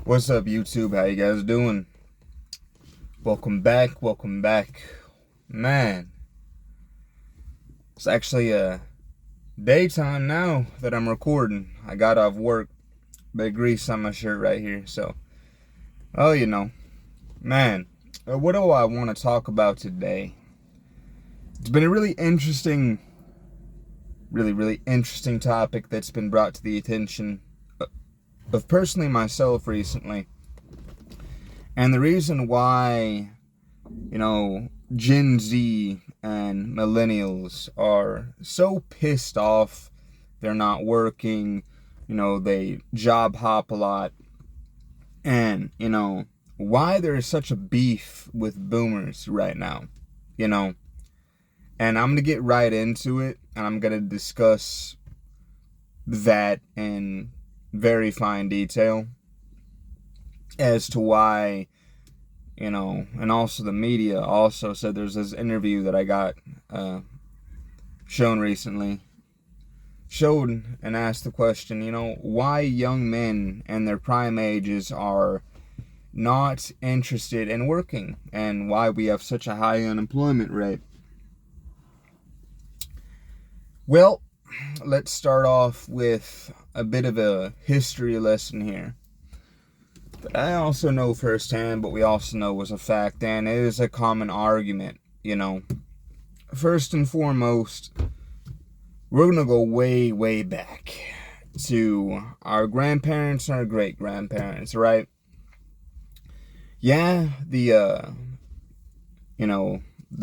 What's up, YouTube? How you guys doing? Welcome back. Man, it's actually daytime now that I'm recording. I got off work, bit of grease on my shirt right here, so, man, what do I want to talk about today? It's been a really interesting topic that's been brought to the attention of personally myself recently. And the reason why, Gen Z and millennials are so pissed off, they're not working, they job hop a lot, and, why there is such a beef with boomers right now, and I'm going to get right into it, and I'm going to discuss that in very fine detail as to why, and also the media also said there's this interview that I got shown recently, showed and asked the question, why young men in their prime ages are not interested in working and why we have such a high unemployment rate. Well, let's start off with a bit of a history lesson here that I also know firsthand, but we also know was a fact, and it is a common argument, First and foremost, we're going to go way, way back to our grandparents and our great-grandparents, right? Yeah, the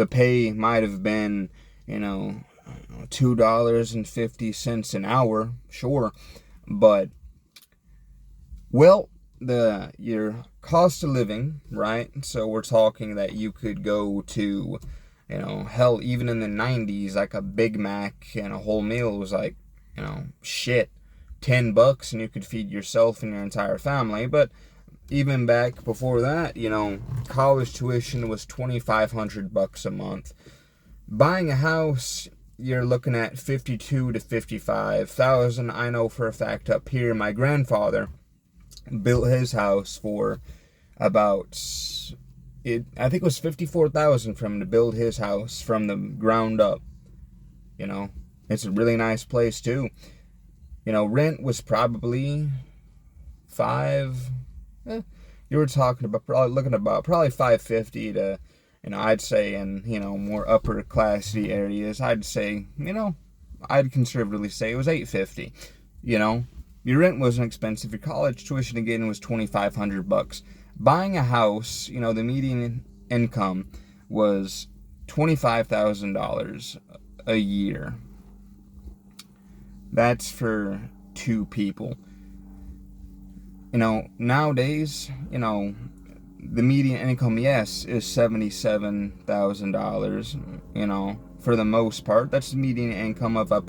pay might have been, $2.50 an hour, sure, but, well, your cost of living, right? So we're talking that you could go to, hell, even in the 90s, like a Big Mac and a whole meal was like, $10 and you could feed yourself and your entire family. But even back before that, college tuition was $2,500 a month. Buying a house, you're looking at $52,000 to $55,000. I know for a fact up here, my grandfather built his house for about, I think it was $54,000 for him to build his house from the ground up. It's a really nice place too. Rent was probably you were talking about probably $550 to, I'd say in, more upper classy areas, I'd say, I'd conservatively say it was $850, Your rent wasn't expensive. Your college tuition again was $2,500. Buying a house, the median income was $25,000 a year. That's for two people. Nowadays, the median income, yes, is $77,000. For the most part, that's the median income of of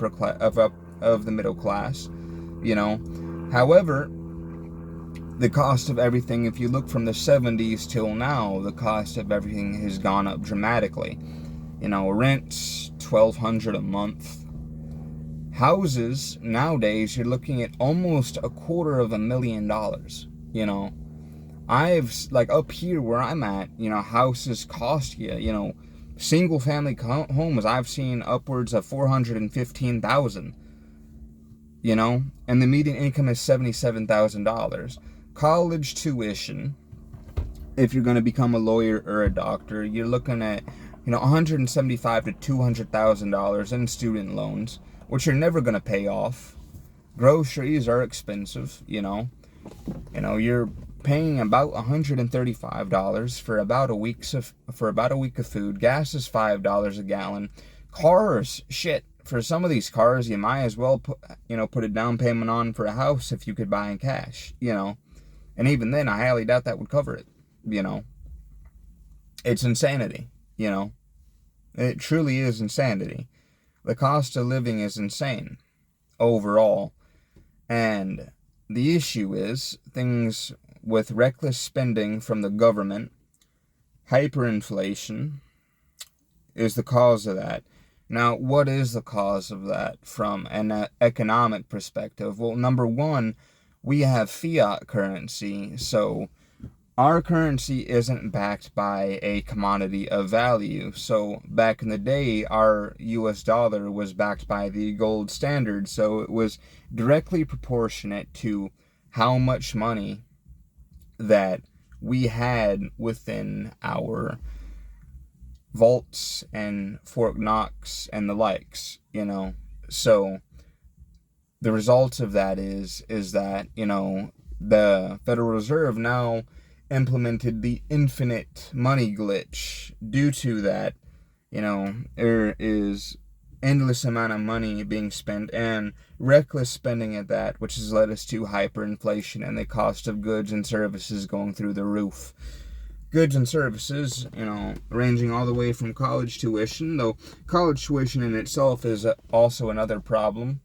the middle class. However, the cost of everything, if you look from the 70s till now, the cost of everything has gone up dramatically. Rent's $1,200 a month. Houses, nowadays, you're looking at almost $250,000. I've, up here where I'm at, houses cost you, single family homes, I've seen upwards of $415,000. And the median income is $77,000. College tuition, if you're going to become a lawyer or a doctor, you're looking at, $175,000 to $200,000 in student loans, which you're never going to pay off. Groceries are expensive, you're paying about $135 for about a week of food. Gas is $5 a gallon. Cars, shit. For some of these cars, you might as well put a down payment on for a house if you could buy in cash, And even then, I highly doubt that would cover it, It's insanity, It truly is insanity. The cost of living is insane overall. And the issue is things with reckless spending from the government, hyperinflation is the cause of that. Now, what is the cause of that from an economic perspective? Well, number one, we have fiat currency, so our currency isn't backed by a commodity of value. So back in the day, our US dollar was backed by the gold standard, so it was directly proportionate to how much money that we had within our vaults and Fort Knox and the likes, So the result of that is that, the Federal Reserve now implemented the infinite money glitch. Due to that, there is endless amount of money being spent and reckless spending at that, which has led us to hyperinflation and the cost of goods and services going through the roof. Goods and services, ranging all the way from college tuition, though college tuition in itself is also another problem.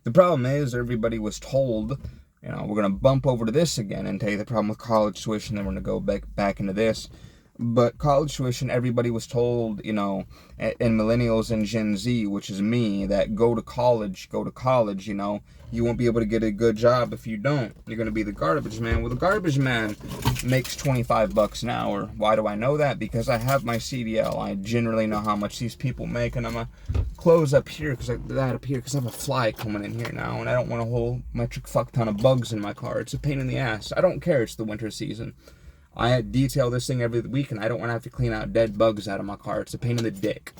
The problem is everybody was told, we're going to bump over to this again and tell you the problem with college tuition, then we're going to go back into this. But college tuition, everybody was told, in millennials and Gen Z, which is me, that go to college, you won't be able to get a good job if you don't. You're going to be the garbage man. Well, the garbage man makes $25 an hour. Why do I know that? Because I have my CDL. I generally know how much these people make, and I'm going to close up here, because I have a fly coming in here now, and I don't want a whole metric fuck ton of bugs in my car. It's a pain in the ass. I don't care. It's the winter season. I detail this thing every week, and I don't want to have to clean out dead bugs out of my car. It's a pain in the dick.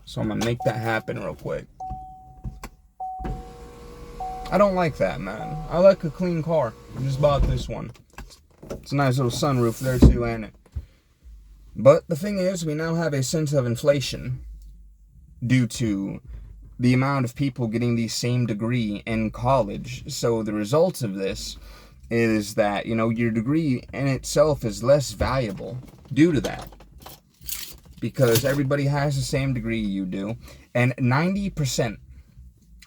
So I'm going to make that happen real quick. I don't like that, man. I like a clean car. I just bought this one. It's a nice little sunroof there, too, ain't it? But the thing is, we now have a sense of inflation due to the amount of people getting the same degree in college. So the results of this is that, your degree in itself is less valuable due to that. Because everybody has the same degree you do. And 90%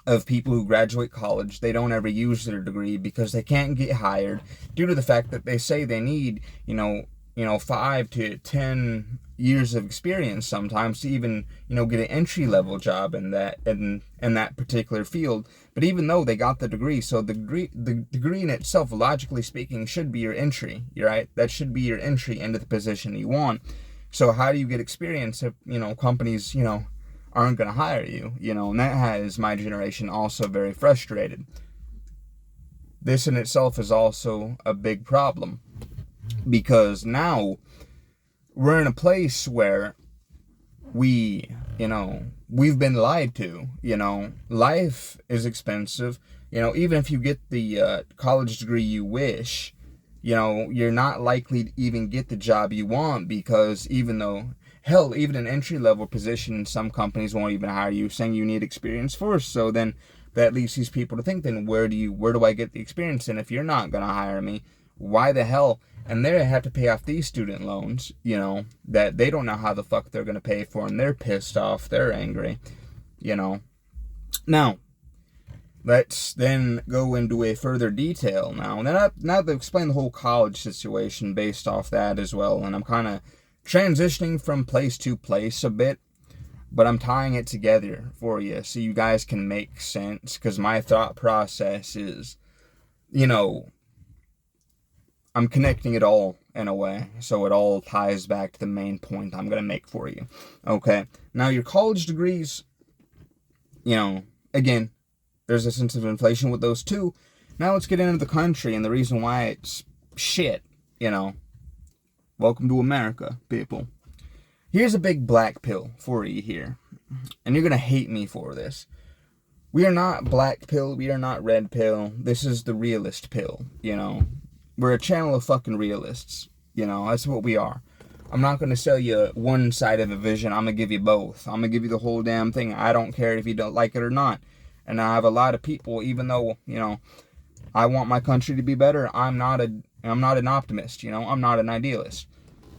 of people who graduate college, they don't ever use their degree because they can't get hired due to the fact that they say they need, 5 to 10 years of experience sometimes to even, get an entry-level job in that particular field. But even though they got the degree, so the degree in itself, logically speaking, should be your entry, right? That should be your entry into the position you want. So how do you get experience if, companies, aren't going to hire you, and that has my generation also very frustrated. This in itself is also a big problem, because now we're in a place where we've been lied to. Life is expensive. Even if you get the college degree you wish, you're not likely to even get the job you want, because even an entry-level position, some companies won't even hire you, saying you need experience first. So then that leads these people to think, then where do I get the experience? And if you're not going to hire me, why the hell? And they have to pay off these student loans, that they don't know how the fuck they're going to pay for, and they're pissed off, they're angry, Now, let's then go into a further detail now. Now to explain the whole college situation based off that as well, and I'm kind of transitioning from place to place a bit, but I'm tying it together for you so you guys can make sense, because my thought process is, I'm connecting it all in a way, so it all ties back to the main point I'm going to make for you. Okay, now your college degrees, again, there's a sense of inflation with those too. Now let's get into the country and the reason why it's shit, Welcome to America, people. Here's a big black pill for you here, and you're going to hate me for this. We are not black pill, we are not red pill, this is the realist pill, We're a channel of fucking realists, that's what we are. I'm not going to sell you one side of a vision, I'm going to give you both. I'm going to give you the whole damn thing. I don't care if you don't like it or not. And I have a lot of people, even though, I want my country to be better, I'm not an optimist, I'm not an idealist.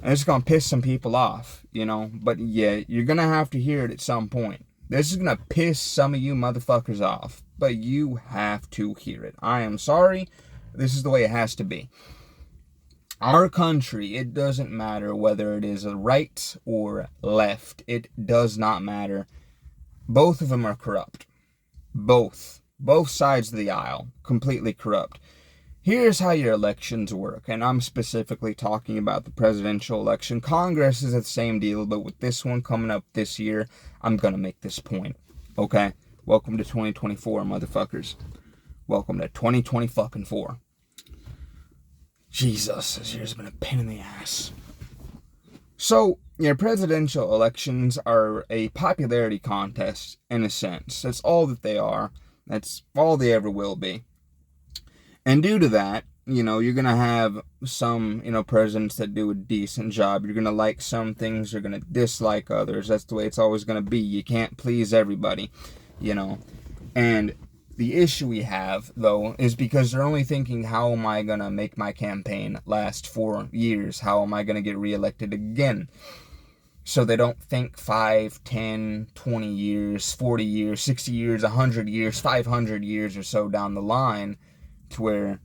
And it's going to piss some people off, but yeah, you're going to have to hear it at some point. This is going to piss some of you motherfuckers off, but you have to hear it. I am sorry. This is the way it has to be. Our country, it doesn't matter whether it is a right or left. It does not matter. Both of them are corrupt. Both. Both sides of the aisle, completely corrupt. Here's how your elections work, and I'm specifically talking about the presidential election. Congress is the same deal, but with this one coming up this year, I'm gonna make this point. Okay? Welcome to 2024, motherfuckers. Welcome to 2024. Jesus, this year's been a pain in the ass. So, your presidential elections are a popularity contest, in a sense. That's all that they are. That's all they ever will be. And due to that, you're going to have some, presidents that do a decent job. You're going to like some things. You're going to dislike others. That's the way it's always going to be. You can't please everybody, And the issue we have, though, is because they're only thinking, how am I going to make my campaign last 4 years? How am I going to get reelected again? So they don't think 5, 10, 20 years, 40 years, 60 years, 100 years, 500 years or so down the line, to where,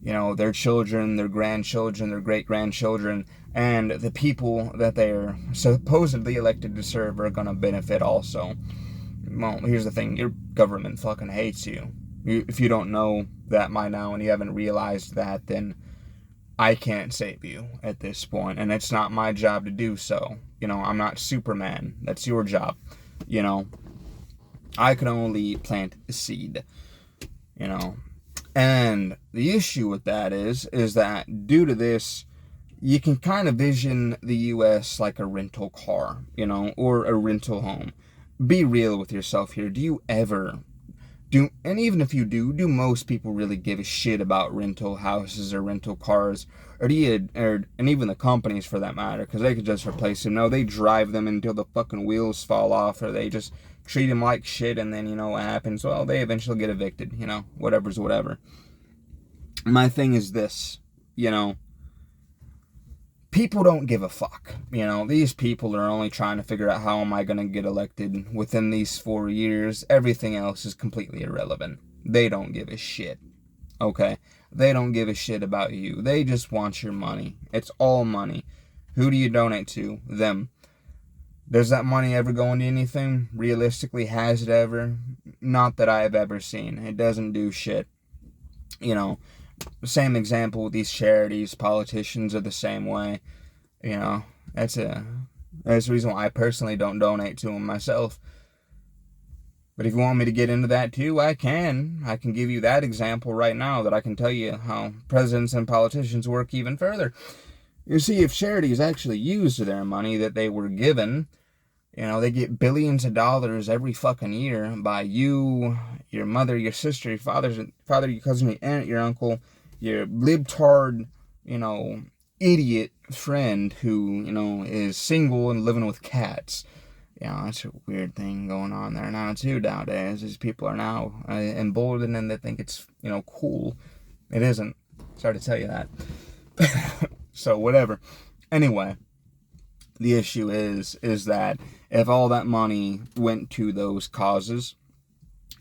their children, their grandchildren, their great-grandchildren, and the people that they're supposedly elected to serve are going to benefit also. Well, here's the thing. Your government fucking hates you. If you don't know that by now and you haven't realized that, then I can't save you at this point, and it's not my job to do so. I'm not Superman. That's your job. I can only plant a seed. And the issue with that is that due to this, you can kind of vision the U.S. like a rental car, or a rental home. Be real with yourself here. Do you ever and even if you do most people really give a shit about rental houses or rental cars? Or and even the companies for that matter, because they could just replace them. No, they drive them until the fucking wheels fall off, or they just treat them like shit, and then, what happens? Well, they eventually get evicted, whatever's whatever. My thing is this, people don't give a fuck. These people are only trying to figure out, how am I going to get elected within these 4 years? Everything else is completely irrelevant. They don't give a shit. Okay? They don't give a shit about you. They just want your money. It's all money. Who do you donate to? Them. Does that money ever go into anything? Realistically, has it ever? Not that I have ever seen. It doesn't do shit. Same example with these charities. Politicians are the same way. That's the reason why I personally don't donate to them myself. But if you want me to get into that too, I can. I can give you that example right now, that I can tell you how presidents and politicians work even further. You see, if charities actually used their money that they were given, they get billions of dollars every fucking year by you, your mother, your sister, your father, your cousin, your aunt, your uncle, your libtard, idiot friend who, is single and living with cats. That's a weird thing going on there now too nowadays. These people are now emboldened, and they think it's, cool. It isn't. Sorry to tell you that. So whatever. Anyway, the issue is that if all that money went to those causes,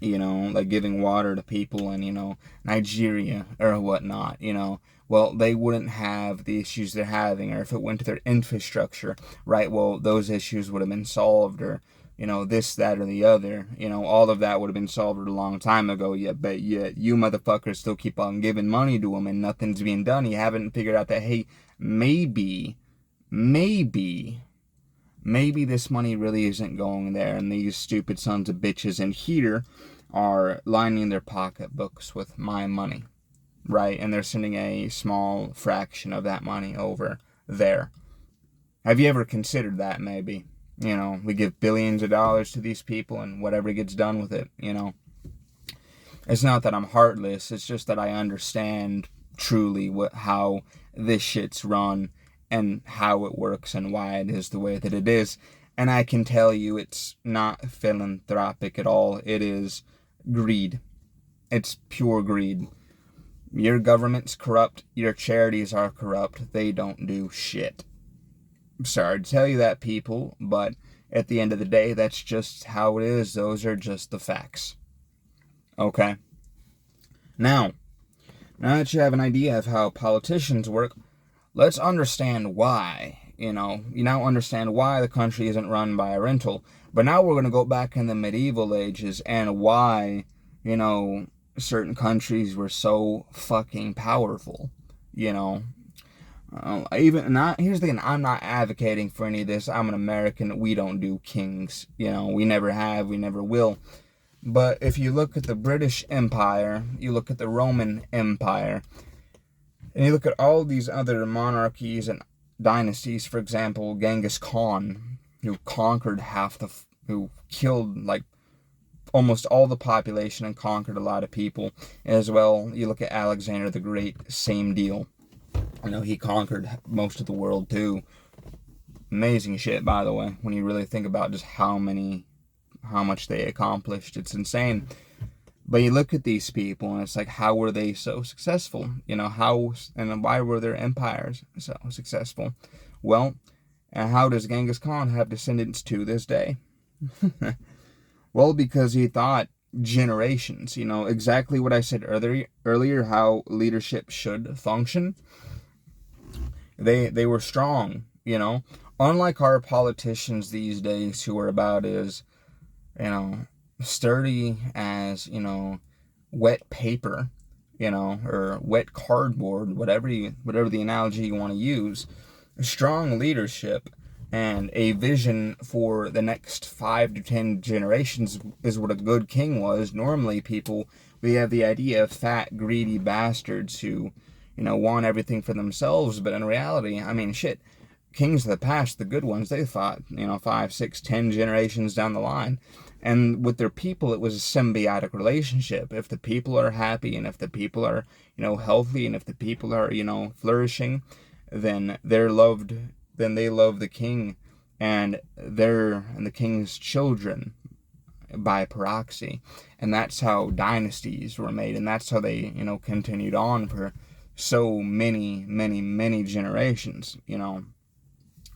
like giving water to people in, Nigeria or whatnot, well, they wouldn't have the issues they're having. Or if it went to their infrastructure, right, well, those issues would have been solved, or, this, that, or the other. All of that would have been solved a long time ago. But yet you motherfuckers still keep on giving money to them, and nothing's being done. You haven't figured out that, hey, maybe this money really isn't going there, and these stupid sons of bitches in here are lining their pocketbooks with my money, right? And they're sending a small fraction of that money over there. Have you ever considered that, maybe? We give billions of dollars to these people, and whatever gets done with it, It's not that I'm heartless, it's just that I understand truly how this shit's run, and how it works, and why it is the way that it is. And I can tell you, it's not philanthropic at all. It is greed. It's pure greed. Your government's corrupt. Your charities are corrupt. They don't do shit. I'm sorry to tell you that, people, but at the end of the day, that's just how it is. Those are just the facts. Okay? Now that you have an idea of how politicians work, let's understand why. You now understand why the country isn't run by a rental. But now we're going to go back in the medieval ages, and why, you know, certain countries were so fucking powerful, you know. Even not, here's the thing, I'm not advocating for any of this. I'm an American. We don't do kings, you know. We never have, we never will. But if you look at the British Empire, you look at the Roman Empire, and you look at all these other monarchies and dynasties, for example, Genghis Khan, who conquered who killed like almost all the population and conquered a lot of people. As well, you look at Alexander the Great, same deal. You know, he conquered most of the world too. Amazing shit, by the way, when you really think about just how much they accomplished. It's insane. But you look at these people and it's like, how were they so successful? You know, how and why were their empires so successful? Well, and how does Genghis Khan have descendants to this day? Well, because he thought generations, you know, exactly what I said earlier, how leadership should function. They were strong, you know. Unlike our politicians these days who are about as, you know, sturdy as, you know, wet paper, you know, or wet cardboard, whatever the analogy you want to use. Strong leadership and a vision for the next 5 to 10 generations is what a good king was. Normally we have the idea of fat, greedy bastards who, you know, want everything for themselves, but in reality, I mean, shit, kings of the past, the good ones, they thought, you know, 5, 6, 10 generations down the line. And with their people, it was a symbiotic relationship. If the people are happy and if the people are, you know, healthy and if the people are, you know, flourishing, then they love the king and the king's children by proxy. And that's how dynasties were made, and that's how they, you know, continued on for so many, many, many generations, you know.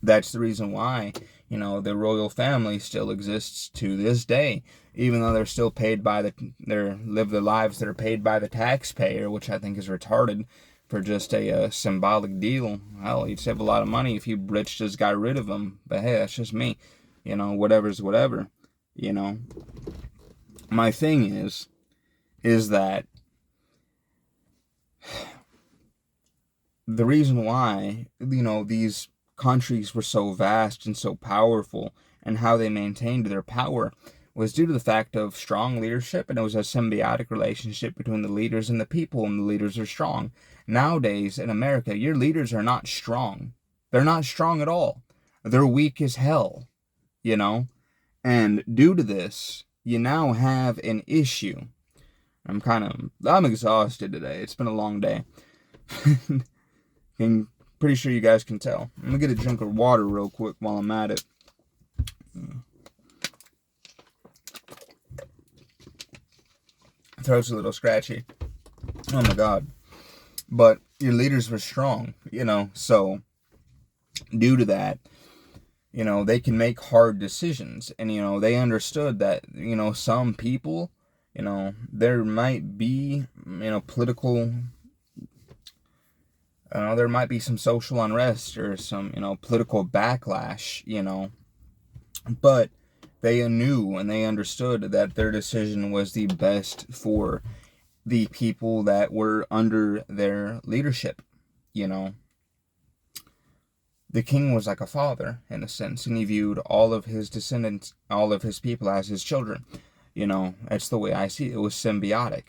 That's the reason why, you know, the royal family still exists to this day, even though they're still paid by live their lives that are paid by the taxpayer, which I think is retarded for just a symbolic deal. Hell, you'd save a lot of money if you rich just got rid of them. But hey, that's just me. You know, whatever's whatever. You know, my thing is that the reason why, you know, these countries were so vast and so powerful and how they maintained their power was due to the fact of strong leadership, and it was a symbiotic relationship between the leaders and the people, and the leaders are strong. Nowadays in America, your leaders are not strong. They're not strong at all. They're weak as hell, you know? And due to this, you now have an issue. I'm exhausted today. It's been a long day. I'm pretty sure you guys can tell. I'm gonna get a drink of water real quick while I'm at it. Throat's a little scratchy. Oh my god. But your leaders were strong, you know, so due to that, you know, they can make hard decisions. And, you know, they understood that, you know, some people, you know, there might be, you know, there might be some social unrest or some, you know, political backlash, you know, but they knew and they understood that their decision was the best for the people that were under their leadership, you know. The king was like a father, in a sense, and he viewed all of his descendants, all of his people as his children. You know, that's the way I see it. It was symbiotic.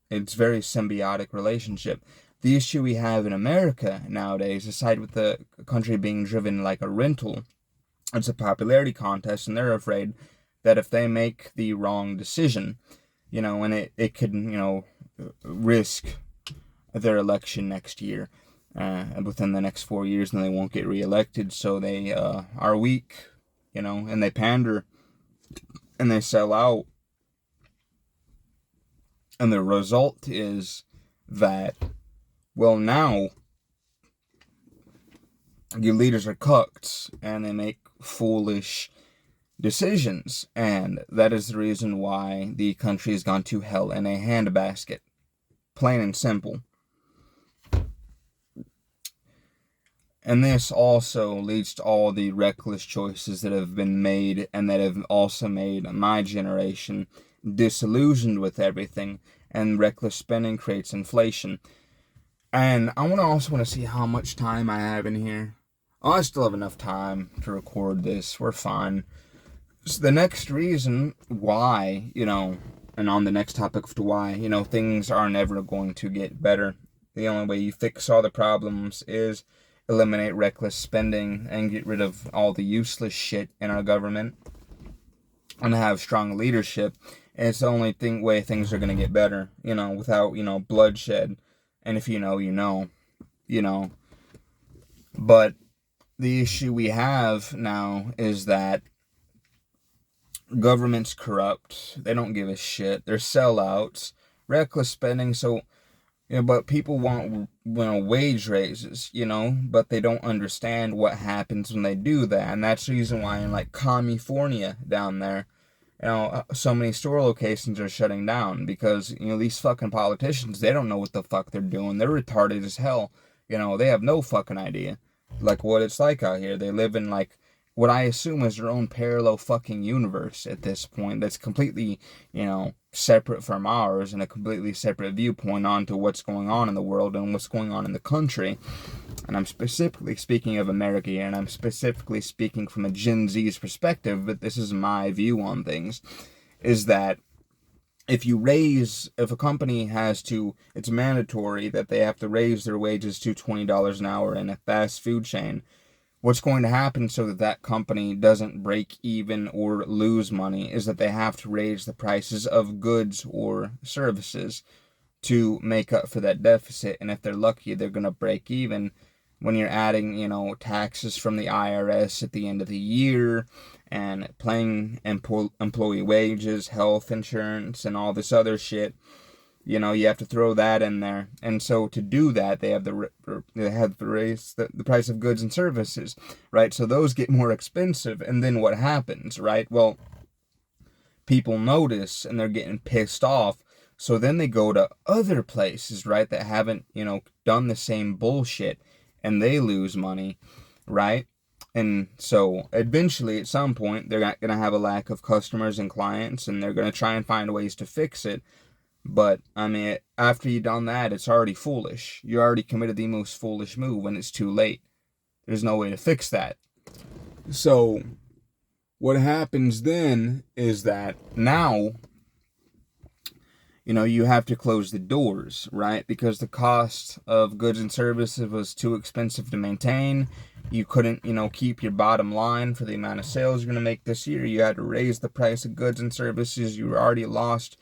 It's very symbiotic relationship. The issue we have in America nowadays, aside with the country being driven like a rental, it's a popularity contest, and they're afraid that if they make the wrong decision, you know, and it could, you know, risk their election next year, within the next 4 years, and they won't get reelected. So they are weak, you know, and they pander and they sell out. And the result is that, well, now your leaders are cucked and they make foolish decisions. And that is the reason why the country has gone to hell in a handbasket. Plain and simple. And this also leads to all the reckless choices that have been made and that have also made my generation disillusioned with everything, and reckless spending creates inflation. And I also want to see how much time I have in here. Oh, I still have enough time to record this. We're fine. So the next reason why, and on the next topic of why, things are never going to get better. The only way you fix all the problems is eliminate reckless spending and get rid of all the useless shit in our government and have strong leadership. And it's the only way things are going to get better, without, bloodshed. And if you know, you know. But the issue we have now is that government's corrupt. They don't give a shit. They're sellouts. Reckless spending. So, but people want wage raises, but they don't understand what happens when they do that. And that's the reason why in like California down there, so many store locations are shutting down because, these fucking politicians, they don't know what the fuck they're doing. They're retarded as hell. They have no fucking idea, like, what it's like out here. They live in, like, what I assume is their own parallel fucking universe at this point that's completely, separate from ours and a completely separate viewpoint onto what's going on in the world and what's going on in the country. And I'm specifically speaking of America here, and I'm specifically speaking from a Gen Z's perspective, but this is my view on things, is that if a company it's mandatory that they have to raise their wages to $20 an hour in a fast food chain, what's going to happen so that that company doesn't break even or lose money is that they have to raise the prices of goods or services to make up for that deficit. And if they're lucky, they're going to break even when you're adding, taxes from the IRS at the end of the year and paying employee wages, health insurance, and all this other shit. You have to throw that in there. And so to do that, they have to raise the price of goods and services, right? So those get more expensive. And then what happens, right? Well, people notice and they're getting pissed off. So then they go to other places, right, that haven't, done the same bullshit, and they lose money, right? And so eventually at some point, they're not going to have a lack of customers and clients, and they're going to try and find ways to fix it. But, after you've done that, it's already foolish. You already committed the most foolish move when it's too late. There's no way to fix that. So, what happens then is that now, you have to close the doors, right? Because the cost of goods and services was too expensive to maintain. You couldn't, keep your bottom line for the amount of sales you're going to make this year. You had to raise the price of goods and services. You already lost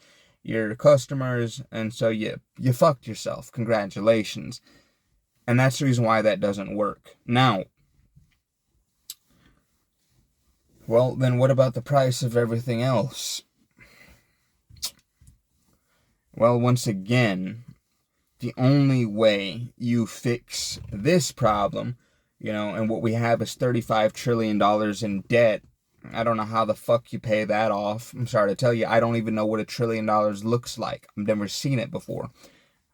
your customers, and so you fucked yourself. Congratulations. And that's the reason why that doesn't work. Now, well, then what about the price of everything else? Well, once again, the only way you fix this problem, and what we have is $35 trillion in debt. I don't know how the fuck you pay that off. I'm sorry to tell you, I don't even know what $1 trillion looks like. I've never seen it before.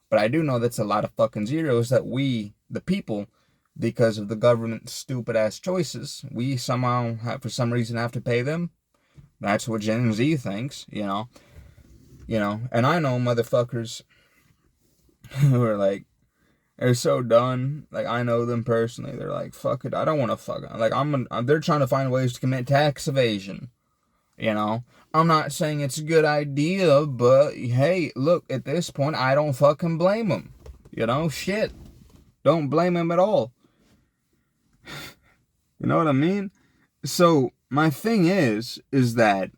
But I do know that's a lot of fucking zeros that we, the people, because of the government's stupid ass choices, we somehow, for some reason, have to pay them. That's what Gen Z thinks, And I know motherfuckers who are like, they're so done. Like, I know them personally. They're like, fuck it, I don't want to fuck it. Like, they're trying to find ways to commit tax evasion. I'm not saying it's a good idea, but hey, look, at this point, I don't fucking blame them. Shit. Don't blame them at all. You know what I mean? So, my thing is that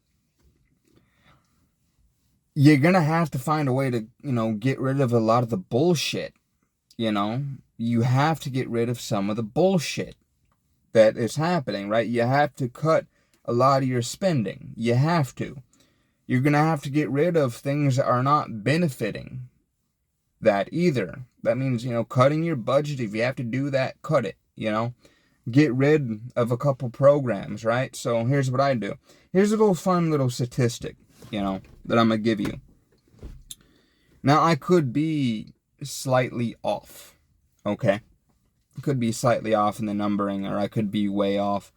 you're gonna have to find a way to, get rid of a lot of the bullshit. You have to get rid of some of the bullshit that is happening, right? You have to cut a lot of your spending. You have to. You're going to have to get rid of things that are not benefiting that either. That means, cutting your budget. If you have to do that, cut it, Get rid of a couple programs, right? So here's what I do. Here's a little fun little statistic, that I'm going to give you. Now, I could be slightly off, okay? I could be slightly off in the numbering, or I could be way off.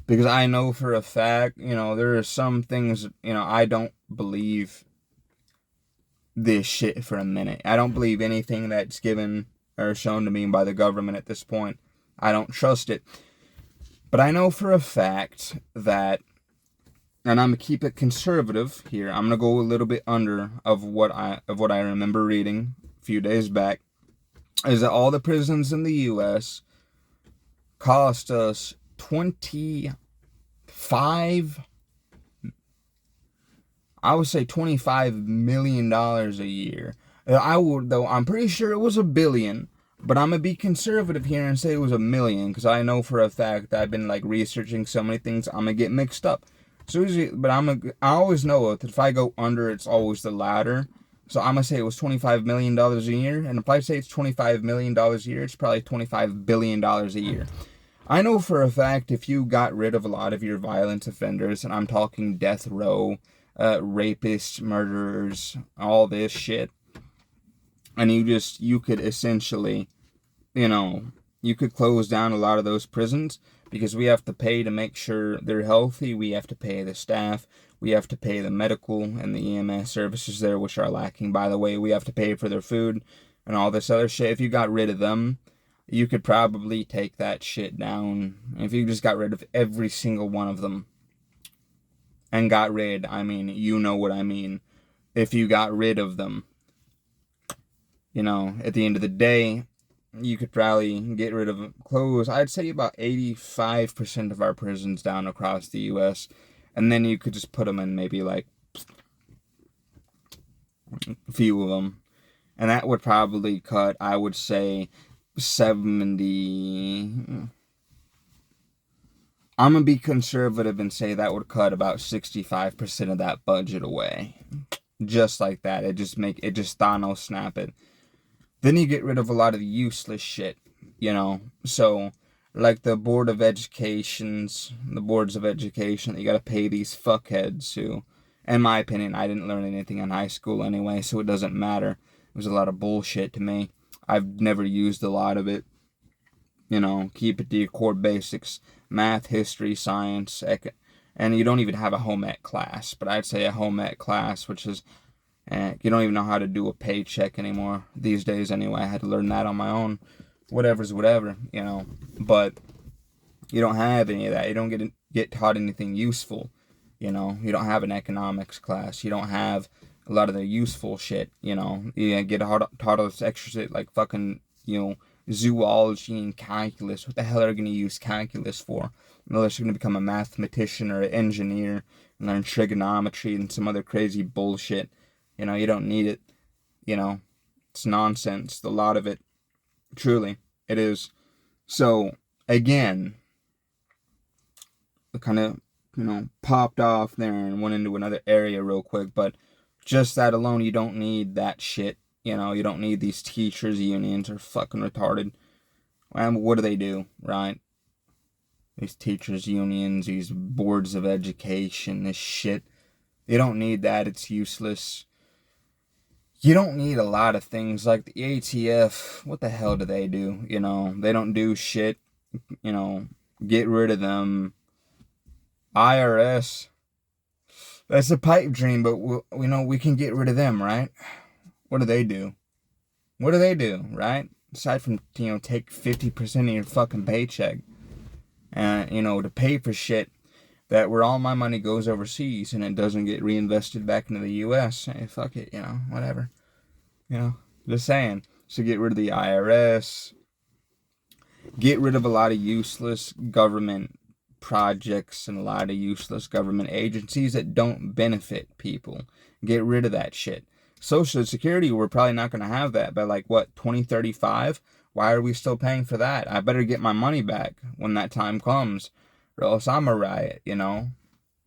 Because I know for a fact, there are some things, I don't believe this shit for a minute. I don't believe anything that's given or shown to me by the government at this point. I don't trust it. But I know for a fact that, and I'm gonna keep it conservative here. I'm gonna go a little bit under of what I remember reading a few days back, is that all the prisons in the U.S. cost us $25 million a year. I'm pretty sure it was $1 billion, but I'm gonna be conservative here and say it was $1 million, because I know for a fact that I've been researching so many things, I'm gonna get mixed up. So usually, but I always know that if I go under, it's always the latter. So I'm gonna say it was $25 million a year, and if I say it's $25 million a year, it's probably $25 billion a year. I know for a fact if you got rid of a lot of your violent offenders, and I'm talking death row, rapists, murderers, all this shit, and you could essentially, you could close down a lot of those prisons, because we have to pay to make sure they're healthy. We have to pay the staff. We have to pay the medical and the EMS services there, which are lacking, by the way. We have to pay for their food and all this other shit. If you got rid of them, you could probably take that shit down. If you just got rid of every single one of them. And got rid, I mean, you know what I mean. If you got rid of them, at the end of the day, you could probably get rid of close, I'd say about 85% of our prisons down across the U.S. And then you could just put them in maybe a few of them. And that would probably cut, I would say, 70. I'm going to be conservative and say that would cut about 65% of that budget away. Just like that. It just Thanos snap it. Then you get rid of a lot of the useless shit, So, like the boards of education, you gotta pay these fuckheads who, in my opinion, I didn't learn anything in high school anyway, so it doesn't matter. It was a lot of bullshit to me. I've never used a lot of it. Keep it to your core basics. Math, history, science, and you don't even have a home ec class. But I'd say a home ec class, which is, you don't even know how to do a paycheck anymore these days anyway. I had to learn that on my own. Whatever's whatever, But you don't have any of that. You don't get taught anything useful, You don't have an economics class. You don't have a lot of the useful shit, You get taught all this extra shit like fucking, zoology and calculus. What the hell are you going to use calculus for? Unless you're going to become a mathematician or an engineer and learn trigonometry and some other crazy bullshit. You don't need it. It's nonsense. A lot of it. Truly, it is. So, again, it kind of, popped off there and went into another area real quick. But just that alone, you don't need that shit. You don't need these teachers' unions are fucking retarded. And what do, right? These teachers' unions, these boards of education, this shit. You don't need that. It's useless. You don't need a lot of things like the ATF. What the hell do? They don't do shit. Get rid of them. IRS. That's a pipe dream, but we can get rid of them, right? What do? What do, right? Aside from, take 50% of your fucking paycheck. And, to pay for shit where all my money goes overseas and it doesn't get reinvested back into the U.S. Hey, fuck it, whatever. Just saying. So get rid of the IRS. Get rid of a lot of useless government projects and a lot of useless government agencies that don't benefit people. Get rid of that shit. Social Security, we're probably not going to have that by 2035? Why are we still paying for that? I better get my money back when that time comes, or else I'm a riot,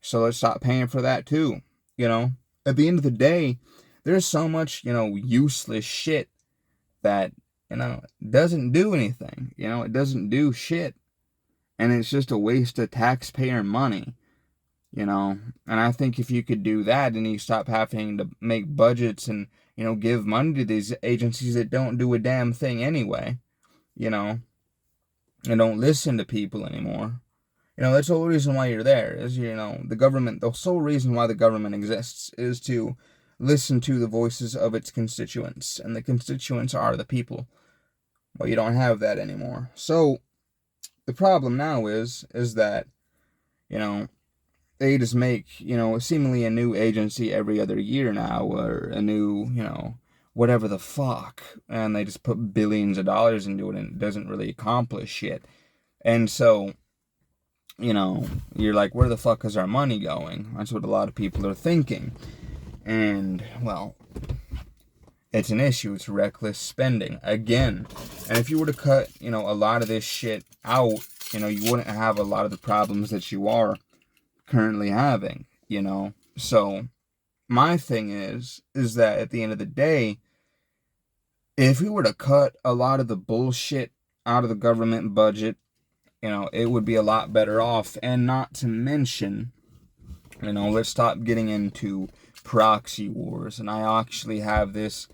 So let's stop paying for that too, At the end of the day, there's so much, useless shit that, doesn't do anything, it doesn't do shit. And it's just a waste of taxpayer money. And I think if you could do that and you stop having to make budgets and, give money to these agencies that don't do a damn thing anyway, and don't listen to people anymore. That's the whole reason why you're there, is, the government, the sole reason why the government exists is to listen to the voices of its constituents, and the constituents are the people. Well, you don't have that anymore. So, the problem now is that, they just make, seemingly a new agency every other year now, or a new, whatever the fuck, and they just put billions of dollars into it, and it doesn't really accomplish shit. And so, you're like, where the fuck is our money going? That's what a lot of people are thinking. And, well, it's an issue. It's reckless spending. Again. And if you were to cut, a lot of this shit out, you wouldn't have a lot of the problems that you are currently having, So, my thing is that at the end of the day, if we were to cut a lot of the bullshit out of the government budget, it would be a lot better off. And not to mention, let's stop getting into proxy wars. And I actually have this,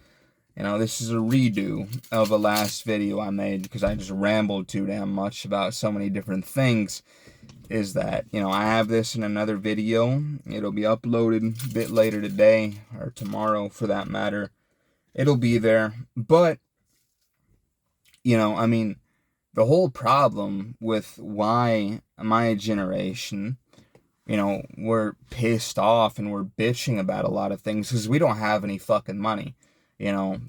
this is a redo of a last video I made because I just rambled too damn much about so many different things. Is that, I have this in another video. It'll be uploaded a bit later today, or tomorrow for that matter. It'll be there. But, the whole problem with why my generation, we're pissed off and we're bitching about a lot of things because we don't have any fucking money.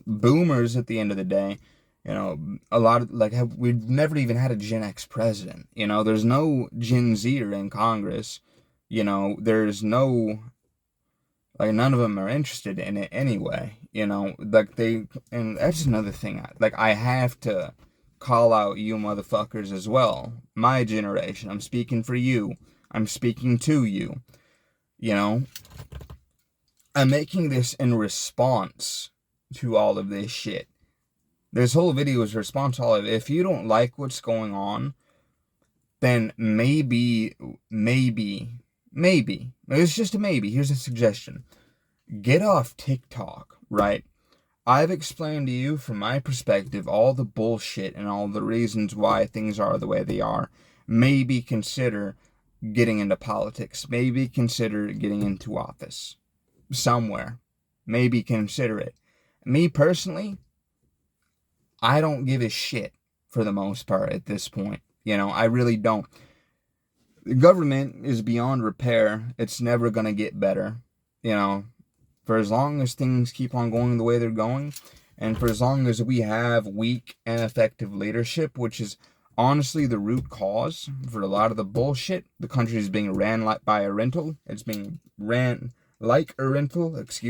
Boomers at the end of the day, a lot of, we've never even had a Gen X president. There's no Gen Zer in Congress. There's no, none of them are interested in it anyway. And that's another thing. I have to call out you motherfuckers as well. My generation. I'm speaking for you. I'm speaking to you. I'm making this in response to all of this shit. This whole video is a response to all of it. If you don't like what's going on, then maybe, it's just a maybe. Here's a suggestion. Get off TikTok, right? I've explained to you from my perspective all the bullshit and all the reasons why things are the way they are. Maybe consider getting into politics. Maybe consider getting into office somewhere. Maybe consider it. Me personally, I don't give a shit for the most part at this point. I really don't. The government is beyond repair. It's never going to get better. For as long as things keep on going the way they're going, and for as long as we have weak and effective leadership, which is honestly the root cause for a lot of the bullshit. The country is being ran by a rental. It's being ran like a rental, It's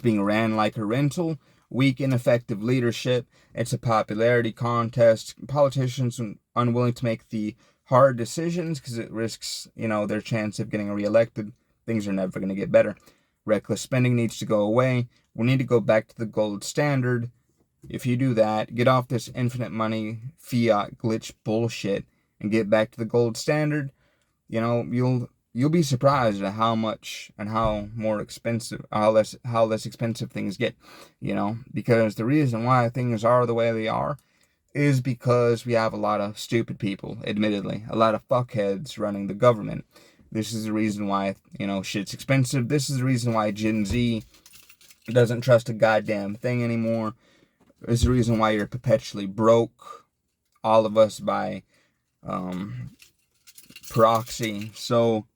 being ran like a rental. Weak, ineffective leadership. It's a popularity contest. Politicians unwilling to make the hard decisions because it risks, their chance of getting reelected. Things are never going to get better. Reckless spending needs to go away. We need to go back to the gold standard. If you do that, get off this infinite money fiat glitch bullshit and get back to the gold standard, you'll be surprised at how much and how less expensive things get, because the reason why things are the way they are is because we have a lot of stupid people, admittedly, a lot of fuckheads running the government. This is the reason why, shit's expensive. This is the reason why Gen Z doesn't trust a goddamn thing anymore. This is the reason why you're perpetually broke. All of us by proxy. So,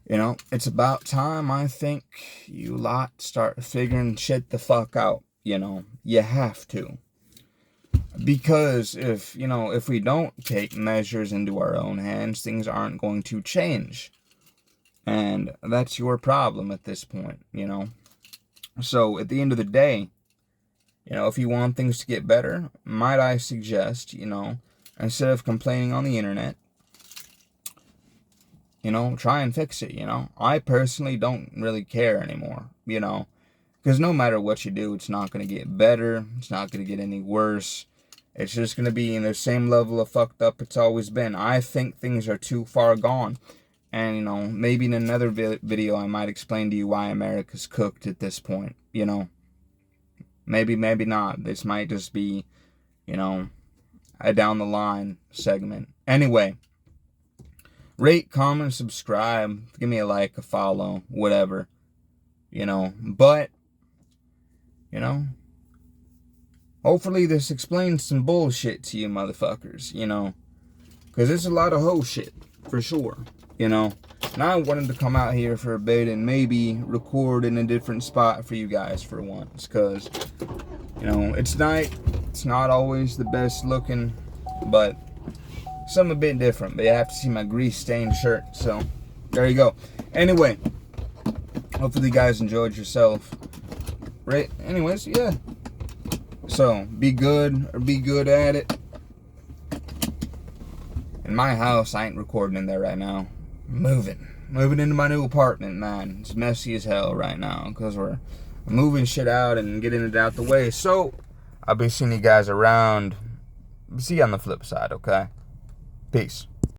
it's about time, I think, you lot start figuring shit the fuck out. You have to. Because if we don't take measures into our own hands, things aren't going to change. And that's your problem at this point, So at the end of the day, if you want things to get better, might I suggest, instead of complaining on the internet, try and fix it, I personally don't really care anymore, because no matter what you do, it's not going to get better. It's not going to get any worse. It's just going to be in the same level of fucked up it's always been. I think things are too far gone. And, maybe in another video I might explain to you why America's cooked at this point, Maybe not. This might just be, a down the line segment. Anyway, rate, comment, subscribe. Give me a like, a follow, whatever. But, hopefully this explains some bullshit to you motherfuckers, because it's a lot of hoe shit, for sure, And I wanted to come out here for a bit and maybe record in a different spot for you guys for once, because, it's night. It's not always the best looking, but something a bit different. But you have to see my grease-stained shirt, so there you go. Anyway, hopefully you guys enjoyed yourself. Right? Anyways, yeah. So, be good or be good at it. In my house, I ain't recording in there right now. Moving into my new apartment, man. It's messy as hell right now because we're moving shit out and getting it out the way. So, I'll be seeing you guys around. See you on the flip side, okay? Peace.